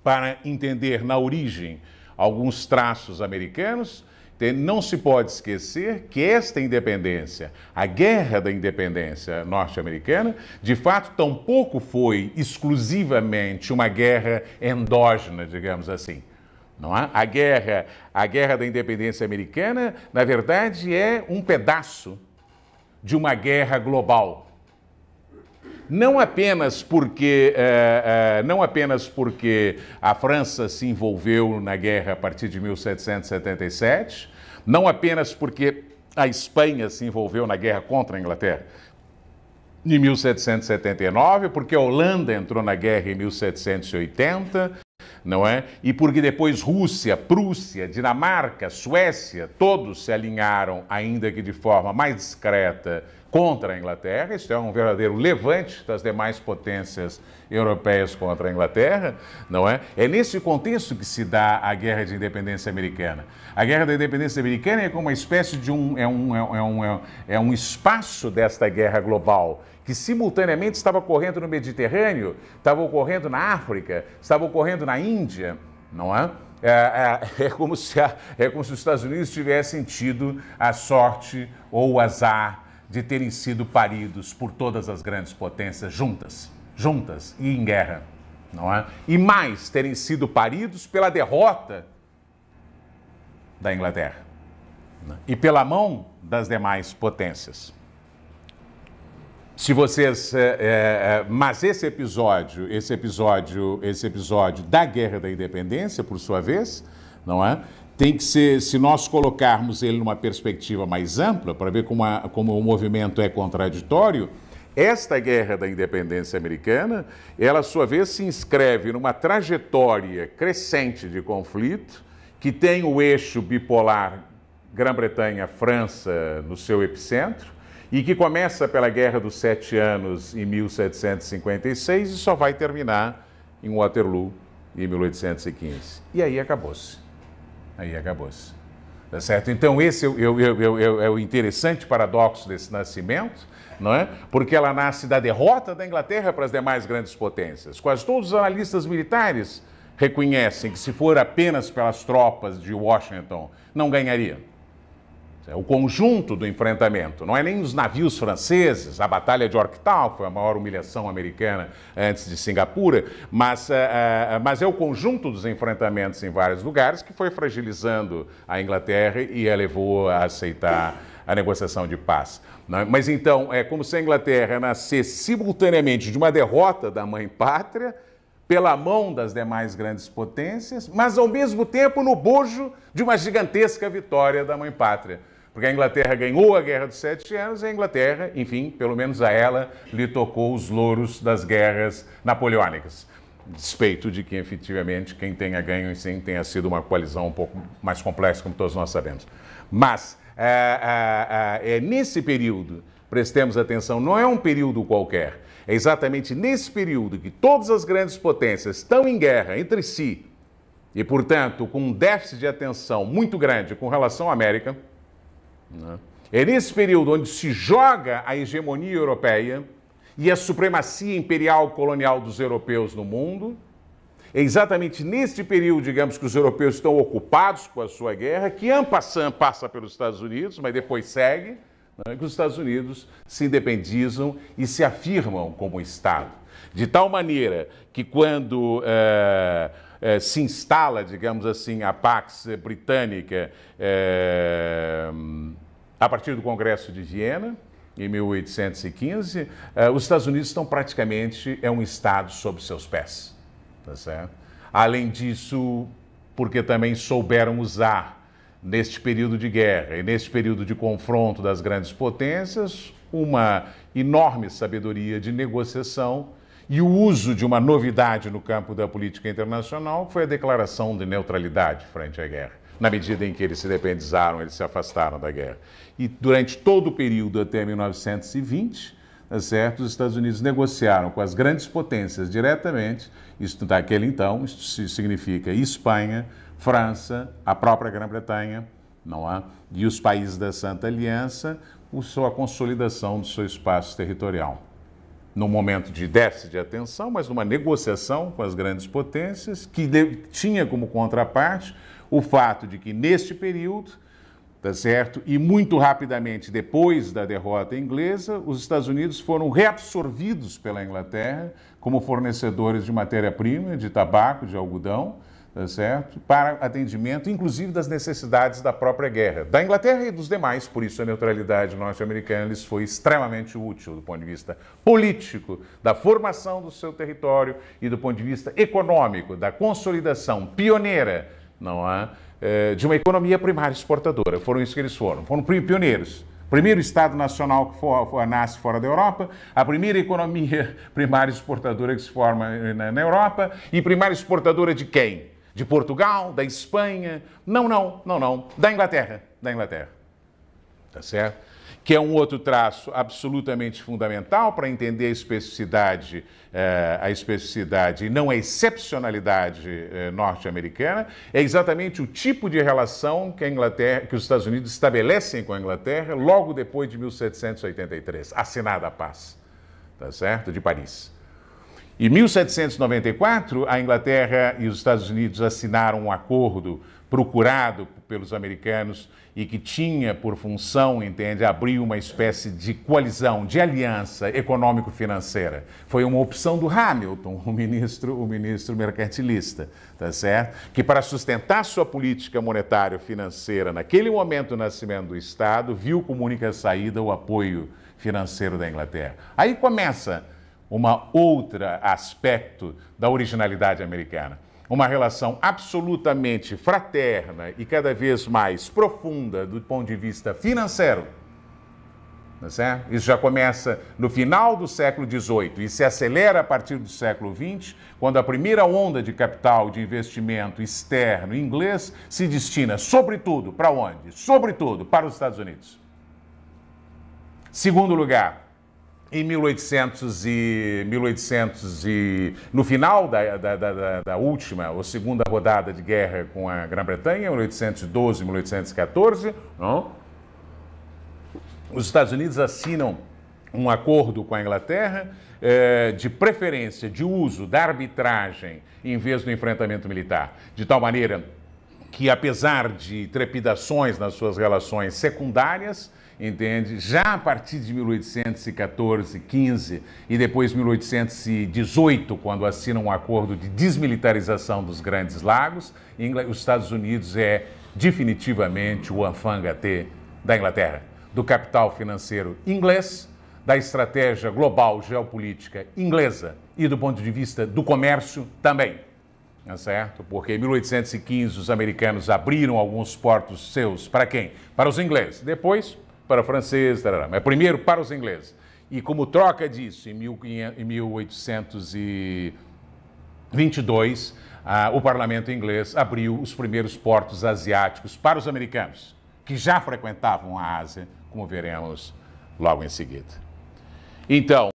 para entender na origem alguns traços americanos, não se pode esquecer que esta independência, a guerra da independência norte-americana, de fato, tampouco foi exclusivamente uma guerra endógena, digamos assim. Não é? A guerra da independência americana, na verdade, é um pedaço de uma guerra global. Não apenas porque a França se envolveu na guerra a partir de 1777, não apenas porque a Espanha se envolveu na guerra contra a Inglaterra em 1779, porque a Holanda entrou na guerra em 1780, não é? E porque depois Rússia, Prússia, Dinamarca, Suécia, todos se alinharam, ainda que de forma mais discreta, contra a Inglaterra. Isso é um verdadeiro levante das demais potências europeias contra a Inglaterra, não é? É nesse contexto que se dá a Guerra de Independência Americana. A Guerra da Independência Americana é como uma espécie de um espaço desta guerra global, que simultaneamente estava ocorrendo no Mediterrâneo, estava ocorrendo na África, estava ocorrendo na Índia, não é? É como se os Estados Unidos tivessem tido a sorte ou o azar de terem sido paridos por todas as grandes potências juntas e em guerra, não é? E mais, terem sido paridos pela derrota da Inglaterra, né? E pela mão das demais potências. Se vocês, mas esse episódio da Guerra da Independência, por sua vez, não é? Tem que ser, se nós colocarmos ele numa perspectiva mais ampla, para ver como o movimento é contraditório, esta Guerra da Independência Americana, ela, à sua vez, se inscreve numa trajetória crescente de conflito, que tem o eixo bipolar Grã-Bretanha-França no seu epicentro, e que começa pela Guerra dos 7 Anos em 1756 e só vai terminar em Waterloo em 1815. E aí acabou-se. Tá certo? Então, esse é o interessante paradoxo desse nascimento, não é? Porque ela nasce da derrota da Inglaterra para as demais grandes potências. Quase todos os analistas militares reconhecem que, se for apenas pelas tropas de Washington, não ganharia. O conjunto do enfrentamento, não é nem os navios franceses, a Batalha de Yorktown foi a maior humilhação americana antes de Singapura, mas é o conjunto dos enfrentamentos em vários lugares que foi fragilizando a Inglaterra e a levou a aceitar a negociação de paz. Não é? Mas então, é como se a Inglaterra nascesse simultaneamente de uma derrota da mãe pátria, pela mão das demais grandes potências, mas ao mesmo tempo no bojo de uma gigantesca vitória da mãe pátria. Porque a Inglaterra ganhou a Guerra dos 7 Anos e a Inglaterra, enfim, pelo menos a ela, lhe tocou os louros das guerras napoleônicas. Despeito de que, efetivamente, quem tenha ganho, sim, tenha sido uma coalizão um pouco mais complexa, como todos nós sabemos. Mas, nesse período, prestemos atenção, não é um período qualquer. É exatamente nesse período que todas as grandes potências estão em guerra entre si e, portanto, com um déficit de atenção muito grande com relação à América. É nesse período onde se joga a hegemonia europeia e a supremacia imperial colonial dos europeus no mundo. É exatamente neste período, digamos, que os europeus estão ocupados com a sua guerra, que en passant passa pelos Estados Unidos, mas depois segue, né, que os Estados Unidos se independizam e se afirmam como Estado. De tal maneira que quando se instala, digamos assim, a Pax Britânica a partir do Congresso de Viena, em 1815, os Estados Unidos estão praticamente um Estado sob seus pés. Tá certo? Além disso, porque também souberam usar, neste período de guerra e neste período de confronto das grandes potências, uma enorme sabedoria de negociação e o uso de uma novidade no campo da política internacional, que foi a declaração de neutralidade frente à guerra. Na medida em que eles se independizaram, eles se afastaram da guerra. E durante todo o período até 1920, tá certo? Os Estados Unidos negociaram com as grandes potências diretamente, isso naquele então, isso significa Espanha, França, a própria Grã-Bretanha, não é? E os países da Santa Aliança, a consolidação do seu espaço territorial. num momento de déficit de atenção, mas numa negociação com as grandes potências, que tinha como contraparte o fato de que, neste período, tá certo? E muito rapidamente depois da derrota inglesa, os Estados Unidos foram reabsorvidos pela Inglaterra como fornecedores de matéria-prima, de tabaco, de algodão, tá certo? Para atendimento, inclusive, das necessidades da própria guerra, da Inglaterra e dos demais. Por isso, a neutralidade norte-americana lhes foi extremamente útil do ponto de vista político, da formação do seu território e do ponto de vista econômico, da consolidação pioneira, não é? De uma economia primária exportadora. Foram isso que eles foram pioneiros. Primeiro Estado nacional que nasce fora da Europa, a primeira economia primária exportadora que se forma na Europa, e primária exportadora de quem? De Portugal, da Espanha? Não, da Inglaterra. Tá certo? Que é um outro traço absolutamente fundamental para entender a especificidade e não a excepcionalidade norte-americana, é exatamente o tipo de relação que os Estados Unidos estabelecem com a Inglaterra logo depois de 1783, assinada a paz, tá certo? De Paris. Em 1794, a Inglaterra e os Estados Unidos assinaram um acordo procurado pelos americanos e que tinha por função, entende, abrir uma espécie de coalizão, de aliança econômico-financeira. Foi uma opção do Hamilton, o ministro mercantilista, tá certo? Que para sustentar sua política monetária financeira naquele momento do nascimento do Estado, viu como única saída o apoio financeiro da Inglaterra. Aí começa uma outra aspecto da originalidade americana. Uma relação absolutamente fraterna e cada vez mais profunda do ponto de vista financeiro. Tá certo? Isso já começa no final do século XVIII e se acelera a partir do século XX, quando a primeira onda de capital de investimento externo inglês se destina, sobretudo, para onde? Sobretudo, para os Estados Unidos. Segundo lugar, em 1800 no final da última ou segunda rodada de guerra com a Grã-Bretanha, 1812, 1814, não? Os Estados Unidos assinam um acordo com a Inglaterra de preferência de uso da arbitragem em vez do enfrentamento militar, de tal maneira que, apesar de trepidações nas suas relações secundárias, entende? Já a partir de 1814, 15 e depois 1818, quando assinam um acordo de desmilitarização dos Grandes Lagos, os Estados Unidos é definitivamente o enfant gâté da Inglaterra, do capital financeiro inglês, da estratégia global geopolítica inglesa e do ponto de vista do comércio também. Não é certo? Porque em 1815 os americanos abriram alguns portos seus para quem? Para os ingleses. Depois para franceses, mas primeiro para os ingleses. E como troca disso, em 1822, o parlamento inglês abriu os primeiros portos asiáticos para os americanos, que já frequentavam a Ásia, como veremos logo em seguida. Então,